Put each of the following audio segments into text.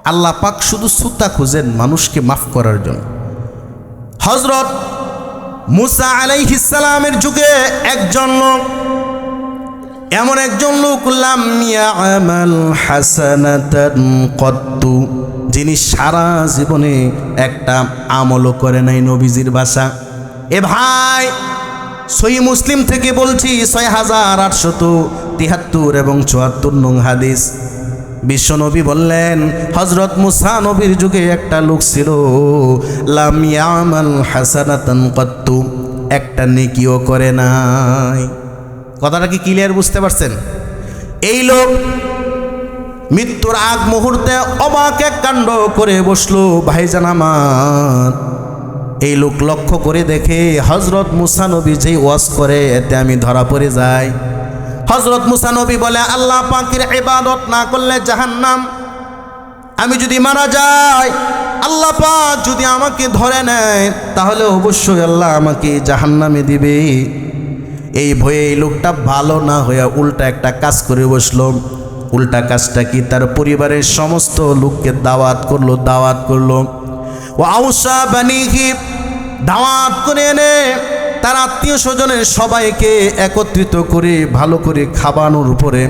আল্লাহ পাক শুধু সুতা খুঁজেন মানুষকে মাফ করার জন্য। হযরত মুসা আলাইহিস সালামের যুগে একজন লোক, এমন একজন লোক, লাম ইয়ামাল হাসানাতান কত্তু, যিনি সারা জীবনে একটা আমলও করে নাই। নবীজির ভাষা। এ ভাই, সহিহ মুসলিম থেকে বলছি 6873 এবং 74 নং হাদিস। বিশ্বনবী বললেন, হযরত মুসা নবীর যুগে একটা লোক ছিল, লাম ইয়ামাল হাসানাতান কত্তু, একটা নেকিও করে নাই। কথাটা কি ক্লিয়ার বুঝতে পারছেন? এই লোক মৃত্যুর আগ মুহূর্তে অবাক এক কাণ্ড করে বসলো। ভাইজান আমার, এই লোক লক্ষ্য করে দেখে হযরত মুসা নবী যেই ওয়াজ করে এতে আমি ধরা পড়ে যাই। হযরত মুসা নবী বলে, আল্লাহ পাকের ইবাদত না করলে জাহান্নাম। আমি যদি মারা যাই, আল্লাহ পাক যদি আমাকে ধরে নেয়, তাহলে অবশ্যই আল্লাহ আমাকে জাহান্নামে দিবে। এই ভয়ে এই লোকটা ভালো না হয়ে উল্টা একটা কাজ করে বসলো। উল্টা কাজটা কি? তার পরিবারের সমস্ত লোককে দাওয়াত করলো। ও আউসা বানিহি, দাওয়াত করে এনে তার আত্মীয় স্বজনের সবাইকে একত্রিত করে ভালো করে খাওয়ানোর উপরে,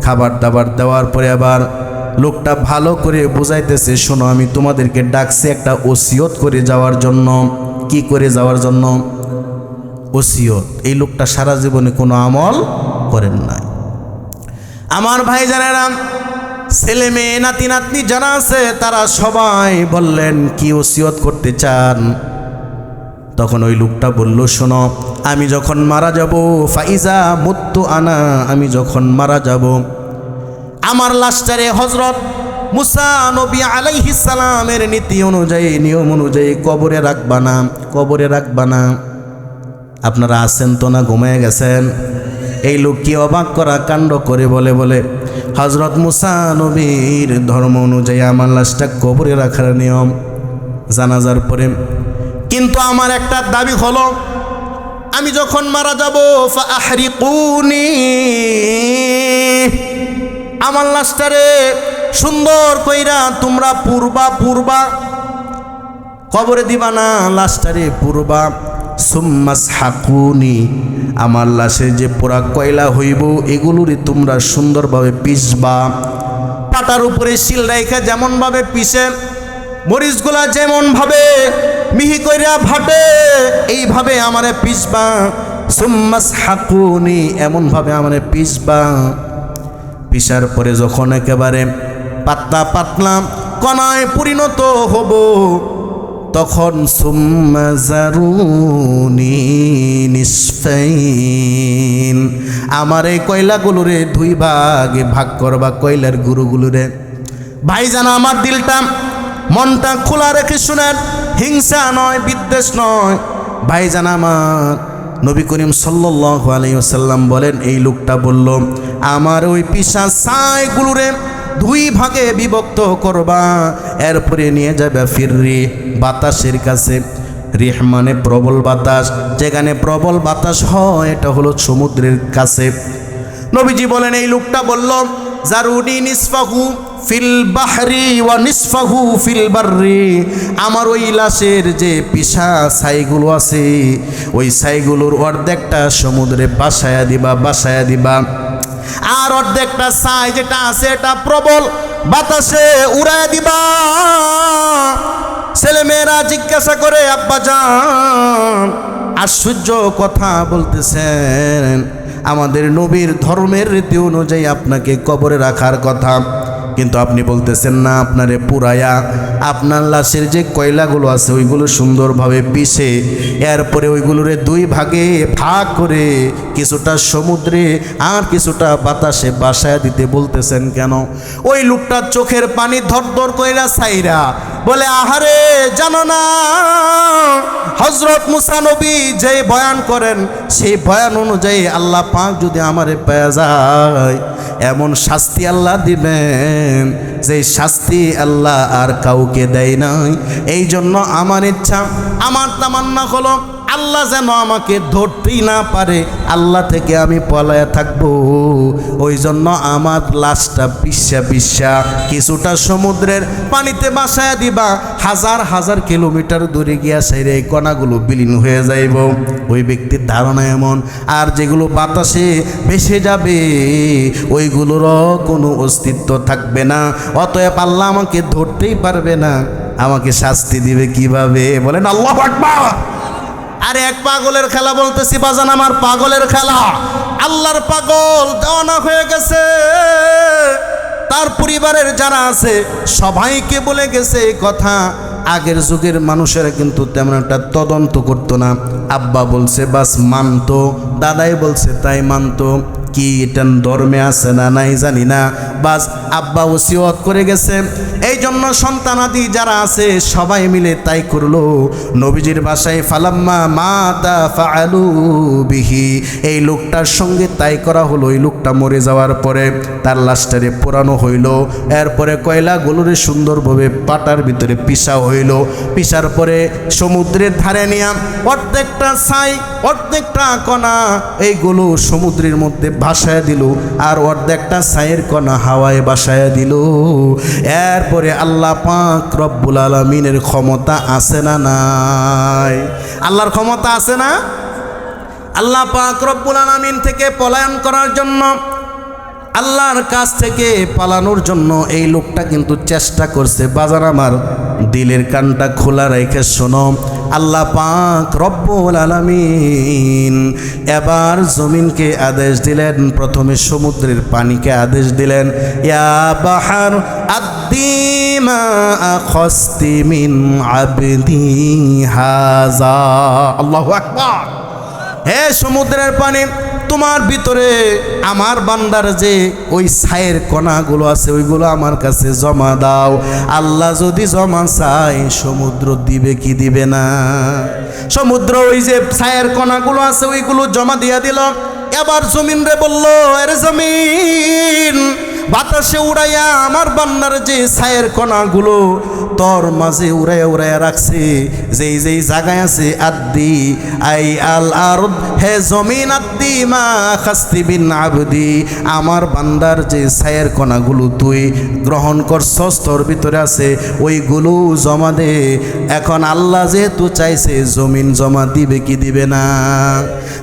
খাবার দাবার দেওয়ার পরে আবার লোকটা ভালো করে বুঝাইতেছে, শোনো, আমি তোমাদেরকে ডাকছি একটা ওসিয়ত করে যাওয়ার জন্য। কি করে যাওয়ার জন্য? ওসিয়ত। এই লোকটা সারা জীবনে কোনো আমল করেন নাই। আমার ভাই জানেরা, ছেলে মেয়ে নাতি নাতনি যারা আছে তারা সবাই বললেন, কি ওসিয়ত করতে চান? তখন ওই লোকটা বলল, শোনো, আমি যখন মারা যাব, ফাইজা মুত্তু আনা, আমি যখন মারা যাব, আমার লাশটারে হযরত মুসা নবী আলাইহিস সালামের নীতি অনুযায়ী, নিয়ম অনুযায়ী কবরে রাখবা না। আপনারা আছেন তো না ঘুমিয়ে গেছেন? এই লোক কি অবাক করা কাণ্ড করে বলে হযরত মুসা নবীর ধর্ম অনুযায়ী আমার লাশটা কবরে রাখার নিয়ম, জানাজার পরে। কিন্তু আমার একটা দাবি হলো, আমি যখন মারা যাব, ফাহরিকুনি, আমার লাশটারে সুন্দর কইরা তোমরা পূর্বা কবরে দিবা না, লাশটারে পূর্বা। সুম্মাসহাকুনি, আমার লাশে যে পোড়া কয়লা হইব এগুলোরই তোমরা সুন্দরভাবে পিসবা। পাতার উপরে শিল রাইখা যেমনভাবে পিসে, মরিচগুলা যেমনভাবে মিহি কইরা ভাটে, এইভাবে আমারে পিসবা। সুম্মাসহাকুনি, এমনভাবে আমারে পিসবা। পিসার পরে যখন একেবারে পাতলা কণায় পরিণত হব, তখন সুম্মা জারুনি নিসফাইন, আমার এই কয়লাগুলোরে 2 ভাগে ভাগ করবা, কয়লার গুরুগুলোরে। ভাইজান, আমার দিলটা মনটা খোলা রেখে শুনেন, হিংসা নয়, বিদ্বেষ নয়। ভাইজান আমার, নবী করিম সাল্লাল্লাহু আলাইহি ওয়াসাল্লাম বলেন, এই লোকটা বলল, আমার ওই পিসা ছাইগুলোরে 2 ভাগে বিভক্ত করবা, এরপরে নিয়ে যাবে ফিররি, বাতাসের কাছে। রিহ মানে প্রবল বাতাস, যেখানে প্রবল বাতাস হয় এটা হলো সমুদ্রের কাছে। নবীজি বলেন, এই লোকটা বলল, জারুনি নিসফাহু ফিল বাহরি ওয়া নিসফাহু ফিল বাররি, আমার ওই লাশের যে পিসা ছাইগুলো আছে, ওই ছাইগুলোর অর্ধেকটা সমুদ্রে বাসায়া দিবা, আর অর্ধেকটা ছাই যেটা আছে এটা প্রবল বাতাসে উড়ায় দিবা। ছেলে মেয়েরা জিজ্ঞাসা করে, আব্বা জান, আশ্চর্য কথা বলতেছেন, আমাদের নবীর ধর্মের রীতি অনুযায়ী আপনাকে কবরে রাখার কথা, কিন্তু আপনি বলতেছেন না আপনারে পুরায়া আপনার লাশের যে কয়লাগুলো আছে ওইগুলো সুন্দরভাবে পিষে এরপরে ওইগুলোরে 2 ভাগে ভাগ করে কিছুটা সমুদ্রে আর কিছুটা বাতাসে বাসায় দিতে বলতেছেন কেন? ওই লোকটার চোখের পানি ধরধর কইরা ছাইরা বলে, আহারে জানো না, হযরত মুসা নবী যে বয়ান করেন সেই বয়ান অনুযায়ী আল্লাহ পাক যদি আমারে পেয়ে যায়, এমন শাস্তি আল্লাহ দিবেন যে শাস্তি আল্লাহ আর কাউকে দেয় নাই। এই জন্য আমার ইচ্ছা, আমার তামান্না হলো আল্লাহ যেন আমাকে ধরতেই না পারে, আল্লাহ থেকে আমি পলায়া থাকবো। ওই জন্য আমার লাশটা পিচ্ছা পিচ্ছা কিছুটা সমুদ্রের পানিতে বাসায় দিবা, হাজার হাজার কিলোমিটার দূরে গিয়া সাইরে এই কণাগুলো বিলীন হয়ে যাইব। ওই ব্যক্তির ধারণা এমন। আর যেগুলো বাতাসে ভেসে যাবে ওইগুলোরও কোনো অস্তিত্ব থাকবে না। অতএব আল্লাহ আমাকে ধরতেই পারবে না, আমাকে শাস্তি দিবে কিভাবে? বলেন আল্লাহু আকবার। আরে এক পাগলের খেলা বলতেছি বাজান, আমার পাগলের খেলা। আল্লাহর পাগল দেওয়ানা হয়ে গেছে, তার পরিবারের যারা আছে সবাইকে বলে গেছে এই কথা। আগের যুগের মানুষেরা কিন্তু তেমন একটা তদন্ত করতো না। আব্বা বলছে বাস মানতো, দাদাই বলছে তাই মানতো। কি এটা ধর্মে আছে না নাই জানি না, বাস আব্বা ওসিয়ত করে গেছে, এই জন্য সন্তানাদি যারা আছে সবাই মিলে তাই করলো। নবীজির ভাষায় ফালাম্মা মাতা ফাআলু বিহি, এই লোকটার সঙ্গে তাই করা হলো। এই লোকটা মরে যাওয়ার পরে তার লাশটারে পোড়ানো হইল, এরপরে কয়লাগুলোরে সুন্দরভাবে পাটার ভিতরে পিষা হইল। পিষার পরে সমুদ্রের ধারে নিয়ে প্রত্যেকটা ছাই প্রত্যেকটা কণা এইগুলো সমুদ্রের মধ্যে ভাসায় দিল, আর অর্ধেকটা ছাইয়ের কণা হাওয়ায় ভাসায় দিল। এরপরে আল্লাহ পাক রব্বুল আলামিনের ক্ষমতা আছে না নাই? আল্লাহর ক্ষমতা আছে না? আল্লাহ পাক রব্বুল আলামিন থেকে পলায়ন করার জন্য, আল্লাহর কাছ থেকে পালানোর জন্য এই লোকটা কিন্তু চেষ্টা করছে। বাজার আমার দিলের কানটা খোলা রেখে শোনো, আল্লাহ পাক রব্বুল আলামিন এবার জমিনকে আদেশ দিলেন, প্রথমে সমুদ্রের পানিকে আদেশ দিলেন, ইয়া বাহার আদ্দি মা আখস্তি মিন আবদি হাযা। আল্লাহু আকবার। হে সমুদ্রের পানি, তোমার ভিতরে আমার বান্দার যে ওই ছায়ের কণাগুলো আছে ওইগুলো আমার কাছে জমা দাও। আল্লাহ যদি জমা চায় সমুদ্র দিবে কি দিবে না? সমুদ্র ওই যে ছায়ের কণাগুলো আছে ওইগুলো জমা দিয়া দিল। এবার জমিন রে বলল, আরে জমিন বাতাসে উড়াইয়া আমার বান্দার যে ছায়ের কণাগুলো তোর মাঝে উড়াইয়া উড়াইয়া রাখছে, যেই যেই জায়গায় আছে আদ্দি আই আল আরদ, হে জমিন আদ্দি মা খাস্তি বিন আবদি, আমার বান্দার যে ছায়ের কণাগুলো তুই গ্রহণ করছস তোর ভিতরে আছে ওইগুলো জমা দে। এখন আল্লাহ যেহেতু চাইছে জমিন জমা দিবে কি দিবে না?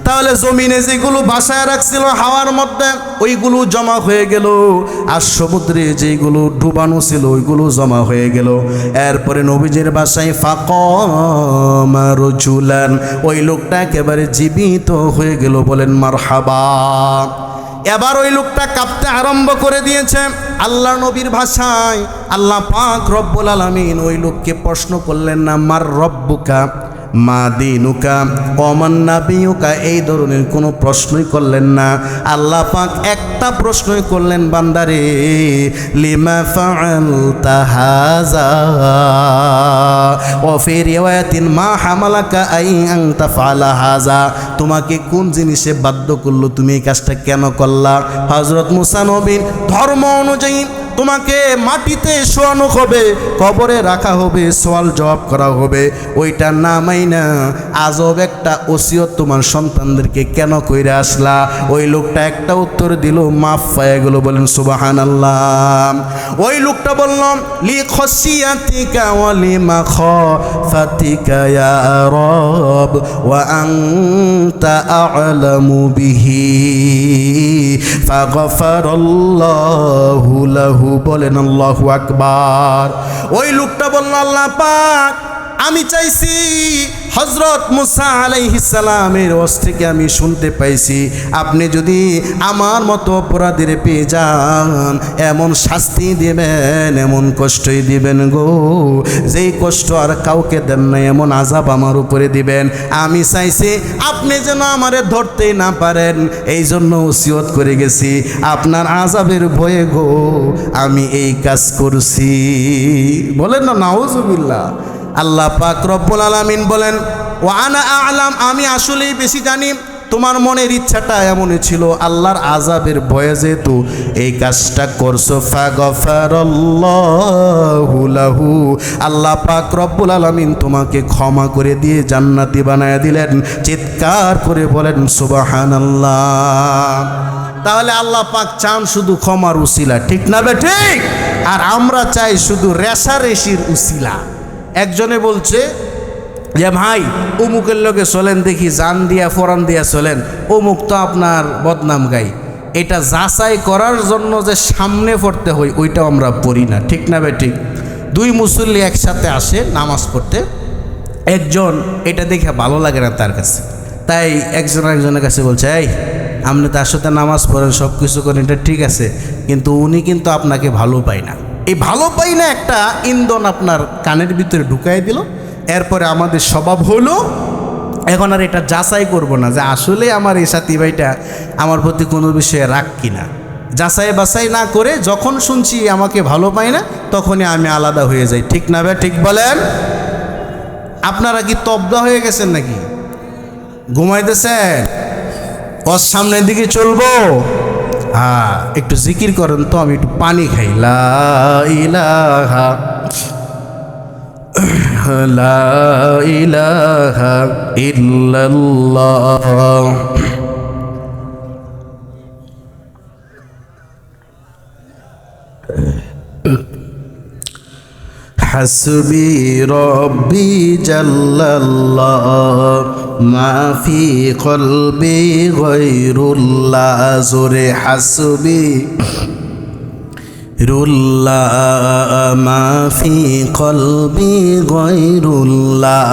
তাহলে জমিনে যেগুলো বাসায় রাখছিল হাওয়ার মধ্যে ওইগুলো জমা হয়ে গেল, আর সমুদ্রে যেগুলো ডুবানো ছিল ওইগুলো জমা হয়ে গেল। এরপরে নবীজির বাসায় ফাকামা রাজুলান, ওই লোকটা একেবারে জীবিত হয়ে গেল। বলেন মারহাবা। এবার ওই লোকটা কাঁপতে আরম্ভ করে দিয়েছে। আল্লাহ নবীর ভাষায় আল্লাহ পাক রব্বুল আলামিন ওই লোককে প্রশ্ন করলেন না, মার রব্বুকা মা দিনুকা ওমান নাবিয়ুকা, এই ধরনের কোনো প্রশ্নই করলেন না। আল্লাহ পাক একটা প্রশ্নই করলেন, বান্দারে লিমা ফাআলতা হাযা ওয়া ফি রিওয়ায়াতিন মা হামালাকা আন তাফআলা হাযা, তোমাকে কোন জিনিসে বাধ্য করলো, তুমি এই কাজটা কেন করলা? হযরত মুসা নবীর ধর্ম অনুযায়ী তোমাকে মাটিতে শোয়ানো হবে, কবরে রাখা হবে, সওয়াল জবাব করা হবে। ওইটা না মাইনা আজব একটা ওসিয়ত তোমার সন্তানদেরকে কেন কইরা আসলা? ওই লোকটা একটা উত্তর দিল, মাফ পায়ে গেল। বলেন সুবহানাল্লাহ। ওই লোকটা বলল, লি খসিয়াতিকা ওয়া লিমা খাফাতিকা ইয়া রব ওয়া আনতা আ'লামু বিহি ফাগফারাল্লাহু লাহু। বলেন আল্লাহু আকবার। ওই লোকটা বলল, আল্লাহ পাক আমি চাইছি হযরত মুসা আলাইহিস সালামের ওয়াজ থেকে আমি শুনতে পাইছি আপনি যদি আমার মতো অপরাধীর পেয়ে যান এমন শাস্তি দিবেন, এমন কষ্টই দিবেন গো, যেই কষ্ট আর কাউকে দেন না, এমন আযাব আমার উপরে দিবেন। আমি চাইছি আপনি যেন আমারে ধরতে না পারেন, এই জন্য ওসিয়ত করে গেছি, আপনার আযাবের ভয়ে গো আমি এই কাজ করছি। বলেন না নাউজুবিল্লাহ। আল্লাহ পাক রব্বুল আলামিন বলেন, ওয়া আনা আ'লাম, আমি আসলেই বেশি জানি, তোমার মনের ইচ্ছাটা এমনই ছিল, আল্লাহর আযাবের ভয়ে যেহেতু এই কাজটা করছো, ফাগফারাল্লাহু লাহু, আল্লাহ পাক রব্বুল আলামিন তোমাকে ক্ষমা করে দিয়ে জান্নাতি বানায় দিলেন। চিৎকার করে বলেন সুবহানাল্লাহ। তাহলে আল্লাহ পাক চান শুধু ক্ষমার উসিলা, ঠিক না বে ঠিক? আর আমরা চাই শুধু রেশারেশির উসিলা। একজনে বলছে যে ভাই অমুকের লোকে চলেন দেখি, জান দিয়া ফোরান দিয়া চলেন, অমুক তো আপনার বদনাম গাই। এটা যাচাই করার জন্য যে সামনে পড়তে হয় ওইটাও আমরা পড়ি না, ঠিক না বে ঠিক? দুই মুসল্লি একসাথে আসে নামাজ পড়তে, একজন এটা দেখে ভালো লাগে না তার কাছে, তাই একজন একজনের কাছে বলছে, এই আপনি তার সাথে নামাজ পড়েন, সব কিছু করেন, এটা ঠিক আছে, কিন্তু উনি কিন্তু আপনাকে ভালো পায় না। এই ভালো পাই না একটা ইন্ধন আপনার কানের ভিতরে ঢুকাই দিল। এরপরে আমাদের স্বভাব হলো এখন আর এটা যাচাই করব না যে আসলে আমার এই সাথী ভাইটা আমার প্রতি কোনো বিষয়ে রাগ কিনা। যাচাই বাছাই না করে যখন শুনছি আমাকে ভালো পায় না, তখনই আমি আলাদা হয়ে যাই, ঠিক না ভাই? ঠিক বলেন। আপনারা কি তব্দা হয়ে গেছেন নাকি? ঘুমাইতেছেন? ওর সামনের দিকে চলবো? হ্যাঁ, একটু জিকির করেন তো, আমি একটু পানি খাই। লা ইলাহা লা ইলাহা ইল্লাল্লাহ। হাসবি রব্বি জাল্লাল্লাহ মা ফি কলবি গায়রুল্লাহ। জোরে হাসবি রুল্লাহ মা ফি কলবি গায়রুল্লাহ।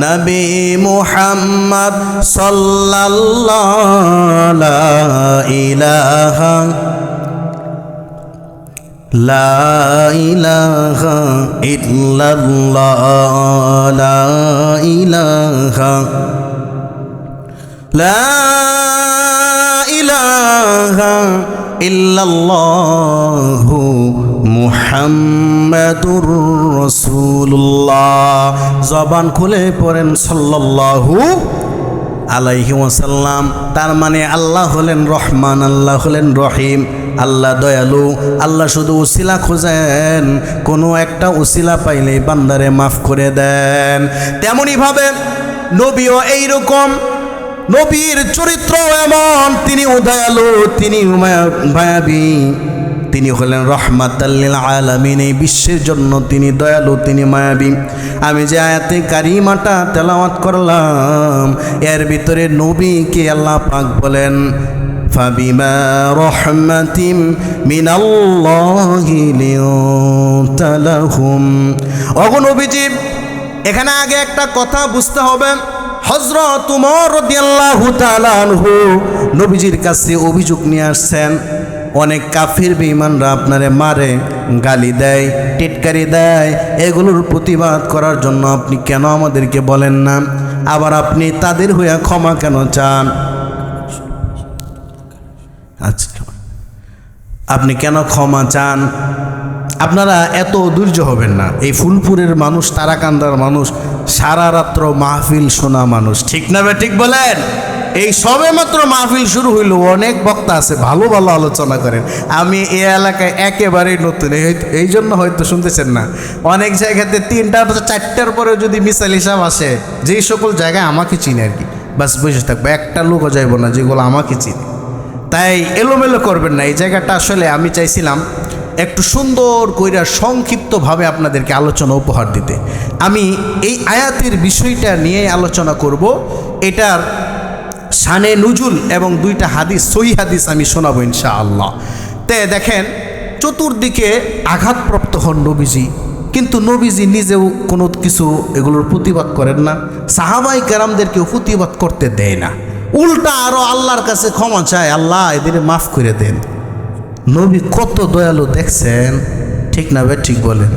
নবী মুহাম্মদ সাল্লাল্লাহু লা ইলাহা লা ইলাহা ইল্লাল্লাহ লা ইলাহা লা ইলাহা ইল্লাল্লাহু মুহাম্মাদুর রাসূলুল্লাহ। জবান খুলে পড়েন সাল্লাল্লাহু আলাইহি ওয়াসাল্লাম। তার মানে আল্লাহ হলেন রহমান, আল্লাহ হলেন রহিম, আল্লাহ দয়ালু। আল্লাহ শুধু উসিলা খোঁজেন, কোনো একটা উসিলা পাইলেই বান্দারে মাফ করে দেন। তেমনিভাবে নবীও এইরকম, নবীর চরিত্র এমন, তিনি দয়ালু, তিনি মায়াবী, তিনি হলেন রহমাতাল লিল আলামিন। এই বিশ্বের জন্য তিনি দয়ালু, তিনি মায়াবী। আমি যে আয়াতে কারিমাটা তেলাওয়াত করলাম, এর ভিতরে নবীকে আল্লাহ পাক বলেন ফাবিমা রহমাতিম মিনাল্লাহি লিনতা লাহুম। ওগো নবীজি, এখানে আগে একটা কথা বুঝতে হবে। হযরত উমর রাদিয়াল্লাহু তাআলা আনহু নবীজির কাছে অভিযোগ নিয়ে আসছেন, অনেক কাফির বেঈমানরা আপনারে মারে, গালি দেয়, টিটকারি দেয়, এগুলোর প্রতিবাদ করার জন্য আপনি কেন আমাদেরকে বলেন না? আবার আপনি তাদের হয়ে ক্ষমা কেন চান? আচ্ছা, আপনি কেন ক্ষমা চান? আপনারা এত ধৈর্য হবেন না। এই ফুলপুরের মানুষ, তারাকান্দার মানুষ, সারা রাত্র মাহফিল শোনা মানুষ, ঠিক না ভাই? ঠিক বলেন। এই সবে মাত্র মাহফিল শুরু হইল, অনেক বক্তা আছে, ভালো ভালো আলোচনা করেন। আমি এই এলাকায় একেবারেই নতুন, এই জন্য হয়তো শুনতেছেন না। অনেক জায়গাতে 3টা 4টার পরে যদি মিসাল হিসাব আসে, যেই সকল জায়গায় আমাকে চিনে আর কি, বাস বসে থাকবো, একটা লোকও যাইব না যেগুলো আমাকে চিনে। তাই এলোমেলো করবেন না। এই জায়গাটা আসলে আমি চাইছিলাম একটু সুন্দর কইরা সংক্ষিপ্তভাবে আপনাদেরকে আলোচনা উপহার দিতে। আমি এই আয়াতের বিষয়টা নিয়ে আলোচনা করব। এটার শানে নুজুল এবং 2টা হাদিস, সহিহ হাদিস আমি শোনাবো ইনশাআল্লাহ। তে দেখেন, চতুর্দিকে আঘাতপ্রাপ্ত হন নবীজি, কিন্তু নবীজি নিজেও কোনো কিছু এগুলোর প্রতিবাদ করেন না, সাহাবাই কেরামদেরকেও প্রতিবাদ করতে দেয় না, উল্টা আরও আল্লাহর কাছে ক্ষমা চায়, আল্লাহ এদের মাফ করে দেন। নবী কত দয়ালু দেখছেন, ঠিক না ভাই? ঠিক বলেন।